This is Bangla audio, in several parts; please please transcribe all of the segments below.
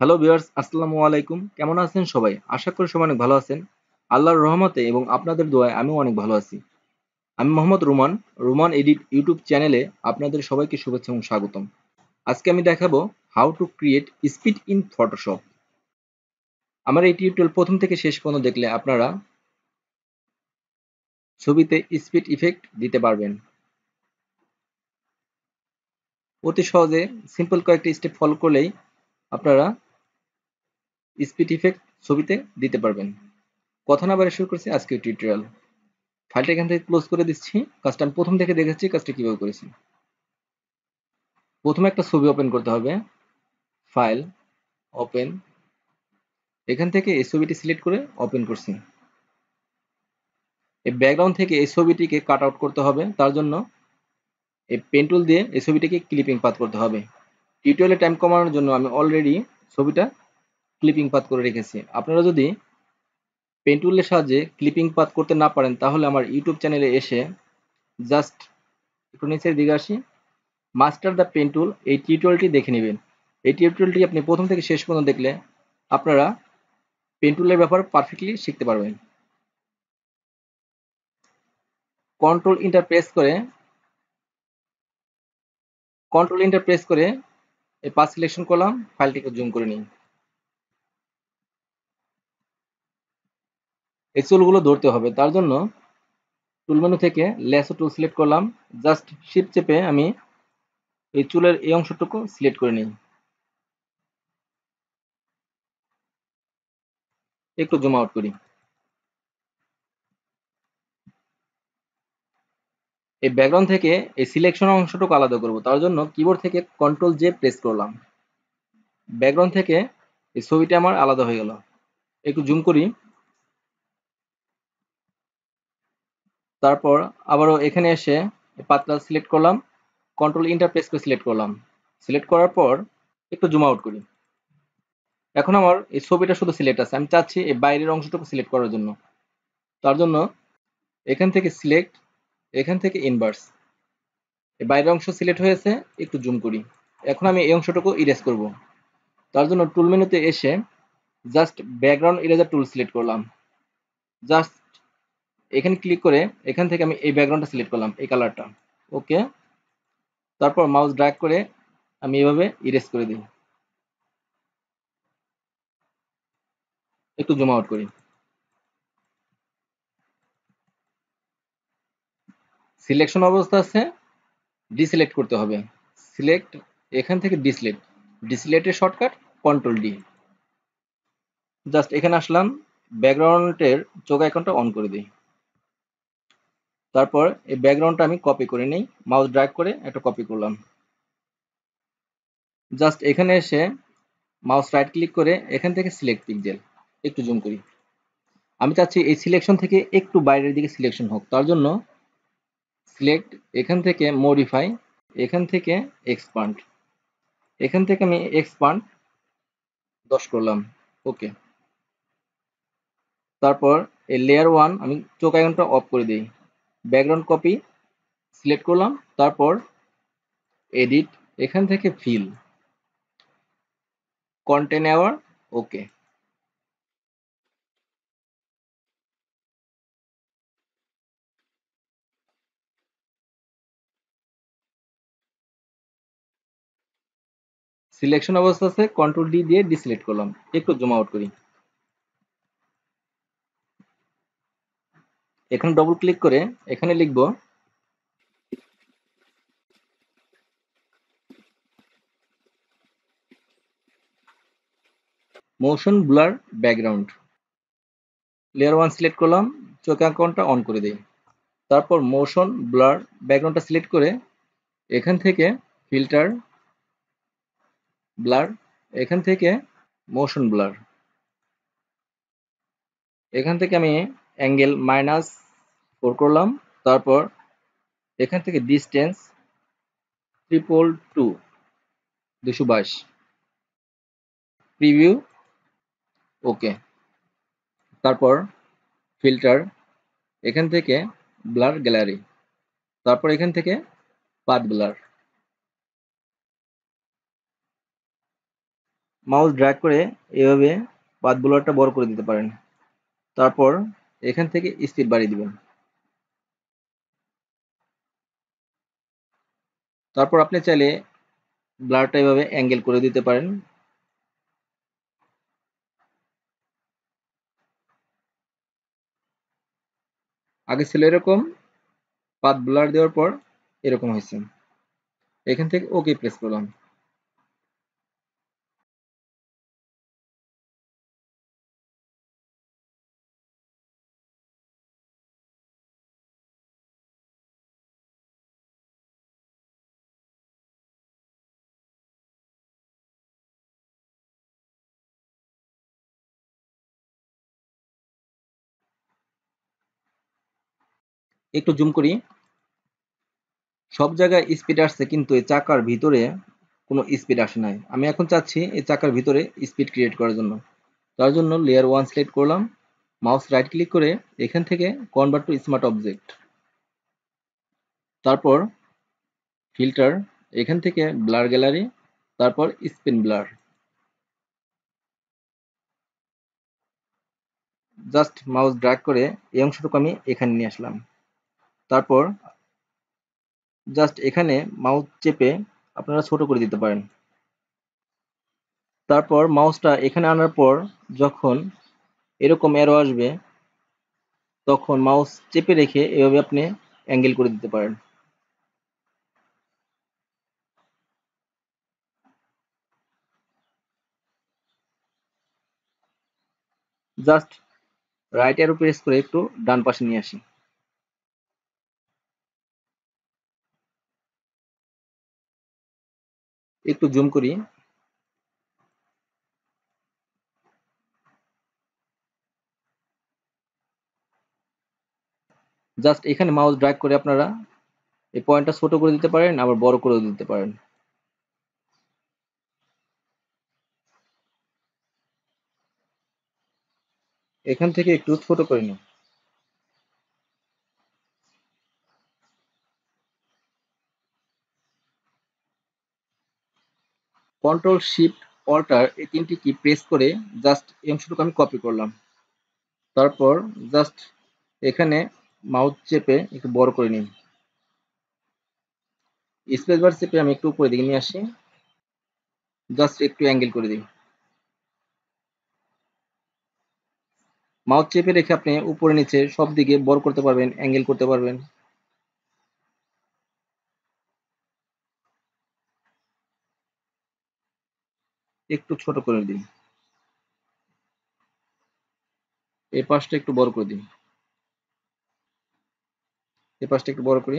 হ্যালো ভিউয়ার্স, আসসালামু আলাইকুম। কেমন আছেন সবাই? আশা করি সবাই অনেক ভালো আছেন। আল্লাহর রহমতে এবং আপনাদের দোয়ায় আমিও অনেক ভালো আছি। আমি মোহাম্মদ রুমান, রুমান এডিট ইউটিউব চ্যানেলে আপনাদের সবাইকে শুভেচ্ছা এবং স্বাগতম। আজকে আমি দেখাবো how to create speed in Photoshop. আমার এই টিউটোরিয়াল প্রথম থেকে শেষ পর্যন্ত দেখলে আপনারা ছবিতে স্পিড ইফেক্ট দিতে পারবেন। অতি সহজে সিম্পল কয়েকটি স্টেপ ফলো করলেই আপনারা স্পিড ইফেক্ট ছবিতে দিতে পারবেন। কথা না বাড়িয়ে শুরু করছি আজকের টিউটোরিয়াল। ফাইলটা এখান থেকে ক্লোজ করে দিচ্ছি। কাজটা আমি প্রথম থেকে দেখাচ্ছি কাজটা কিভাবে করেছি। প্রথমে একটা ছবি ওপেন করতে হবে। File, open. এখান থেকে এই ছবিটি সিলেক্ট করে ওপেন করছি। এই ব্যাকগ্রাউন্ড থেকে এই ছবিটিকে কাট আউট করতে হবে। তার জন্য এই পেন টুল দিয়ে এই ছবিটিকে ক্লিপিং পাথ করতে হবে। টিউটোরিয়ালে টাইম কমানোর জন্য আমি অলরেডি ছবিটা ক্লিপিং পাথ করে রেখেছি। আপনারা যদি পেন টুলের সাহায্যে ক্লিপিং পাথ করতে না পারেন তাহলে আমার ইউটিউব চ্যানেলে এসে জাস্ট একটু নিচের দিকে আসি, মাস্টার দ্য পেন টুল এই টিউটোরিয়ালটি দেখে নেবেন। এই টিউটোরিয়ালটি আপনি প্রথম থেকে শেষ পর্যন্ত দেখলে আপনারা পেন টুলের ব্যাপারে পারফেক্টলি শিখতে পারবেন। কন্ট্রোল ইন্টার প্রেস করে এই পাথ সিলেকশন করলাম, ফাইলটিকে জুম করে নিই। এই চুলগুলো ধরতে হবে, তার জন্য টুল মেনু থেকে ল্যাসো টুল সিলেক্ট করলাম। জাস্ট শিফট চেপে আমি এই চুলের এই অংশটুকু সিলেক্ট করে নিই। একটু জুম আউট করি। এই ব্যাকগ্রাউন্ড থেকে এই সিলেকশন অংশটুকু আলাদা করব, তার জন্য কিবোর্ড থেকে কন্ট্রোল জে প্রেস করলাম। ব্যাকগ্রাউন্ড থেকে এই ছবিটা আমার আলাদা হয়ে গেল। একটু জুম করি। তারপর আবারও এখানে এসে পাতলা সিলেক্ট করলাম, কন্ট্রোল ইন্টার প্রেস করে সিলেক্ট করলাম। সিলেক্ট করার পর একটু জুম আউট করি। এখন আমার এই ছবিটা শুধু সিলেক্ট আছে, আমি চাচ্ছি এই বাইরের অংশটুকু সিলেক্ট করার জন্য। তার জন্য এখান থেকে সিলেক্ট, এখান থেকে ইনভার্স। এই বাইরের অংশ সিলেক্ট হয়েছে, একটু জুম করি। এখন আমি এই অংশটুকু ইরেজ করব। তার জন্য টুল মেনুতে এসে just background eraser tool select করলাম। জাস্ট এখানে ক্লিক করে এখান থেকে আমি এই ব্যাকগ্রাউন্ডটা সিলেক্ট করলাম, এই কালারটা। ওকে। তারপর মাউস ড্র্যাগ করে আমি এভাবে ইরেজ করে দিই। একটু জুম আউট করি। সিলেকশন অবস্থা আছে, ডিসিলেক্ট করতে হবে। সিলেক্ট, এখান থেকে ডিসিলেক্ট। ডিসিলেক্টের শর্টকাট কন্ট্রোল ডি। জাস্ট এখানে আসলাম, ব্যাকগ্রাউন্ডের চোখ আইকনটা অন করে দিই। তারপর এই ব্যাকগ্রাউন্ডটা আমি কপি করে নিই। মাউস ড্র্যাগ করে একটা কপি করলাম। জাস্ট এখানে এসে মাউস রাইট ক্লিক করে এখান থেকে সিলেক্ট পিক্সেল। একটু জুম করি। আমি চাচ্ছি এই সিলেকশন থেকে একটু বাইরের দিকে সিলেকশন হোক, তার জন্য সিলেক্ট, এখান থেকে মডিফাই, এখান থেকে এক্সপান্ড। এখান থেকে আমি এক্সপান্ড 10 করলাম। ওকে। তারপর এই লেয়ার 1 আমি চোখ আইকনটা অফ করে দিই। ব্যাকগ্রাউন্ড কপি সিলেক্ট করলাম। তারপর এডিট, এখান থেকে ফিল, কন্টেন্ট অ্যাওয়ার। ওকে। সিলেকশন অবস্থা আছে, কন্ট্রোল ডি দিয়ে ডিসিলেক্ট করলাম। একটু জুম আউট করি। এখানে ডবল ক্লিক করে এখানে লিখব motion blur background. Layer 1 select করলাম, চোখ আইকনটা অন করে দিই। তারপর মোশন ব্লার ব্যাকগ্রাউন্ডটা সিলেক্ট করে এখান থেকে ফিল্টার, ব্লার, এখান থেকে মোশন ব্লার। এখান থেকে আমি অ্যাঙ্গেল -4 করলাম। তারপর এখান থেকে ডিসটেন্স 222, 222। প্রিভিউ। ওকে। তারপর ফিল্টার, এখান থেকে ব্লার গ্যালারি। তারপর এখান থেকে পাথ ব্লার। মাউস ড্র্যাগ করে এভাবে পাথ ব্লরটা বড় করে দিতে পারেন। তারপর এখান থেকে স্পিড বাড়িয়ে দিবেন। তারপর আপনি চাইলে ব্লারটা এভাবে অ্যাঙ্গেল করে দিতে পারেন। আগে ছিল এরকম, পাথ ব্লার দেওয়ার পর এরকম হয়েছে। এখান থেকে ওকে প্রেস করলাম। একটু জুম করি। সব জায়গায় স্পিড আসছে কিন্তু এই চাকার ভিতরে কোনো স্পিড আসে নাই। আমি এখন চাচ্ছি এই চাকার ভিতরে স্পিড ক্রিয়েট করার জন্য। তার জন্য লেয়ার 1 সিলেক্ট করলাম, মাউস রাইট ক্লিক করে এখান থেকে কনভার্ট টু স্মার্ট অবজেক্ট, তারপর ফিল্টার, এখান থেকে ব্লার গ্যালারি, তারপর spin blur. Just mouse drag করে এই অংশটুকু আমি এখানে নিয়ে আসলাম। তারপর জাস্ট এখানে মাউস চেপে আপনারা ছোট করে দিতে পারেন। তারপর মাউসটা এখানে আনার পর যখন এরকম অ্যারো আসবে তখন মাউস চেপে রেখে এভাবে আপনি অ্যাঙ্গেল করে দিতে পারেন। জাস্ট রাইট অ্যারো প্রেস করে একটু ডান পাশে নিয়ে আসি। একটু জুম করি। জাস্ট এখানে মাউস ড্র্যাগ করে আপনারা এই পয়েন্টটা ছোট করে দিতে পারেন, আবার বড় করে দিতে পারেন। এখান থেকে একটু ছোট করে নিন। কন্ট্রোল শিফট অল্টার এই তিনটি কি প্রেস করে জাস্ট এই অংশটুকু আমি কপি করলাম। তারপর জাস্ট এখানে মাউস চেপে একটু বড় করে নিন। স্পেস বার চেপে আমি একটু উপরের দিকে নিয়ে আসি। জাস্ট একটু অ্যাঙ্গেল করে দিই। মাউস চেপে রেখে আপনি উপরে নিচে সব দিকে বড় করতে পারবেন, অ্যাঙ্গেল করতে পারবেন। একটু ছোট করে দিই। এই পাশটা একটু বড় করে দিই। এই পাশটা একটু বড় করি।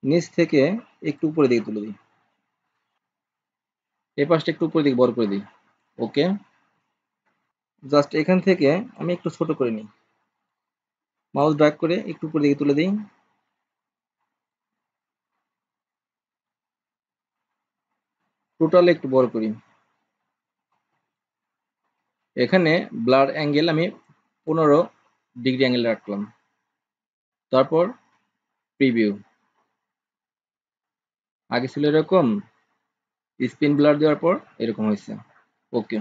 নিচ থেকে একটু উপরে দিকে তুলে দিই। এই পাশটা একটু উপরে দিকে বড় করে দিই। ওকে। জাস্ট এখান থেকে আমি একটু ছোট করে নিই। মাউস ড্র্যাগ করে একটু উপরে দিকে তুলে দিই। টোটাল একটু বড় করি। এখানে ব্লার অ্যাঙ্গেল আমি 15 ডিগ্রি অ্যাঙ্গেল রাখলাম। তারপর প্রিভিউ। আগে ছিল এরকম, স্পিন ব্লার দেওয়ার পর এরকম হয়েছে। ওকে।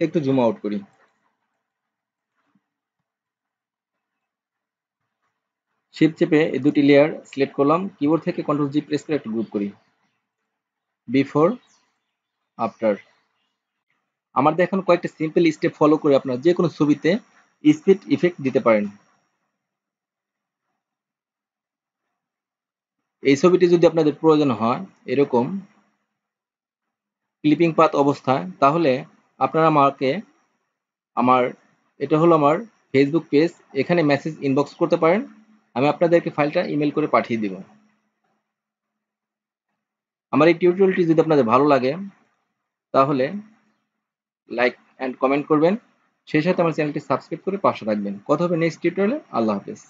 একটু জুম আউট করি। শিফট চেপে এই দুটি লেয়ার সিলেক্ট করলাম, কিবোর্ড থেকে কন্ট্রোল জি প্রেস করে একটু গ্রুপ করি। Before, after. আমার দেখানো কয়েকটা সিম্পল স্টেপ ফলো করে আপনারা যে কোনো ছবিতে স্পিড ইফেক্ট দিতে পারেন। এই ছবিটি যদি আপনাদের প্রয়োজন হয় এরকম ক্লিপিং পাথ অবস্থায়, তাহলে আপনারা আমাকে আমার এটা হলো আমার ফেসবুক পেজ, এখানে মেসেজ ইনবক্স করতে পারেন। আমি আপনাদেরকে ফাইলটা ইমেল করে পাঠিয়ে দিব। আমার এই টিউটোরিয়ালটি যদি আপনাদের ভালো লাগে তাহলে লাইক অ্যান্ড কমেন্ট করবেন। সেই সাথে আমার চ্যানেলটি সাবস্ক্রাইব করে পাশে থাকবেন। কথা হবে নেক্সট টিউটোরিয়ালে। আল্লাহ হাফেজ।